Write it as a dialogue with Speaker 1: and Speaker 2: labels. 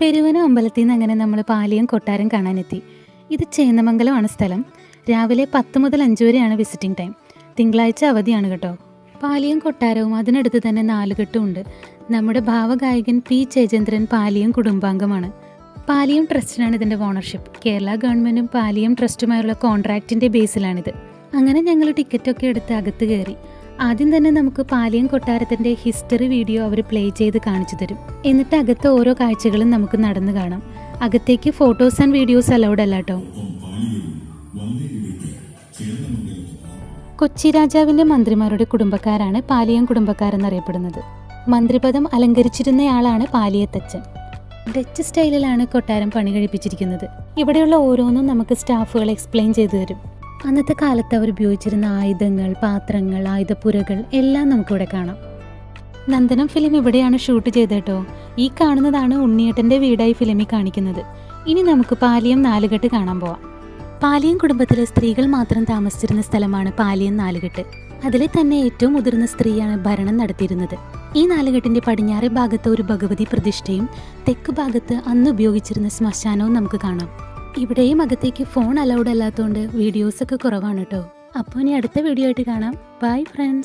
Speaker 1: പെരുവന അമ്പലത്തിൽ നിന്ന് അങ്ങനെ നമ്മൾ പാലിയം കൊട്ടാരം കാണാനെത്തി. ഇത് ചേന്നമംഗലമാണ് സ്ഥലം. രാവിലെ 10 മുതൽ 5 വരെയാണ് വിസിറ്റിംഗ് ടൈം. തിങ്കളാഴ്ച അവധിയാണ് കേട്ടോ. പാലിയം കൊട്ടാരവും അതിനടുത്ത് തന്നെ നാലുകെട്ടും ഉണ്ട്. നമ്മുടെ ഭാവഗായകൻ പി ജയചന്ദ്രൻ പാലിയം കുടുംബാംഗമാണ്. പാലിയം ട്രസ്റ്റിനാണ് ഇതിൻ്റെ ഓണർഷിപ്പ്. കേരള ഗവൺമെൻറ്റും പാലിയം ട്രസ്റ്റുമായുള്ള കോൺട്രാക്റ്റിൻ്റെ ബേസിലാണിത്. അങ്ങനെ ഞങ്ങൾ ടിക്കറ്റൊക്കെ എടുത്ത് അകത്ത് കയറി. ആദ്യം തന്നെ നമുക്ക് പാലിയം കൊട്ടാരത്തിൻ്റെ ഹിസ്റ്ററി വീഡിയോ അവർ പ്ലേ ചെയ്ത് കാണിച്ചു തരും. എന്നിട്ട് അകത്ത് ഓരോ കാഴ്ചകളും നമുക്ക് നടന്നു കാണാം. അകത്തേക്ക് ഫോട്ടോസ് ആൻഡ് വീഡിയോസ് അലൗഡ് അല്ല കേട്ടോ. കൊച്ചി രാജാവിൻ്റെ മന്ത്രിമാരുടെ കുടുംബക്കാരാണ് പാലിയം കുടുംബക്കാരെന്നറിയപ്പെടുന്നത്. മന്ത്രിപദം അലങ്കരിച്ചിരുന്നയാളാണ് പാലിയത്തച്ഛൻ. ഡച്ച് സ്റ്റൈലിലാണ് കൊട്ടാരം പണി കഴിപ്പിച്ചിരിക്കുന്നത്. ഇവിടെയുള്ള ഓരോന്നും നമുക്ക് സ്റ്റാഫുകൾ എക്സ്പ്ലെയിൻ ചെയ്തു തരും. അന്നത്തെ കാലത്ത് അവർ ഉപയോഗിച്ചിരുന്ന ആയുധങ്ങൾ, പാത്രങ്ങൾ, ആയുധപ്പുരകൾ എല്ലാം നമുക്കിവിടെ കാണാം. നന്ദനം ഫിലിം ഇവിടെയാണ് ഷൂട്ട് ചെയ്തേട്ടോ. ഈ കാണുന്നതാണ് ഉണ്ണിയേട്ടൻ്റെ വീടായി ഫിലിമിൽ കാണിക്കുന്നത്. ഇനി നമുക്ക് പാലിയം നാലുകെട്ട് കാണാൻ പോവാം. പാലിയം കുടുംബത്തിലെ സ്ത്രീകൾ മാത്രം താമസിച്ചിരുന്ന സ്ഥലമാണ് പാലിയം നാലുകെട്ട്. അതിലെ തന്നെ ഏറ്റവും മുതിർന്ന സ്ത്രീയാണ് ഭരണം നടത്തിയിരുന്നത്. ഈ നാലുകെട്ടിന്റെ പടിഞ്ഞാറേ ഭാഗത്ത് ഒരു ഭഗവതി പ്രതിഷ്ഠയും തെക്ക് ഭാഗത്ത് അന്ന് ഉപയോഗിച്ചിരുന്ന ശ്മശാനവും നമുക്ക് കാണാം. ഇവിടെയും അകത്തേക്ക് ഫോൺ അലൗഡ് അല്ലാത്തതുകൊണ്ട് വീഡിയോസൊക്കെ കുറവാണ് കേട്ടോ. അപ്പോൾ ഇനി അടുത്ത വീഡിയോ ആയിട്ട് കാണാം. Bye friends.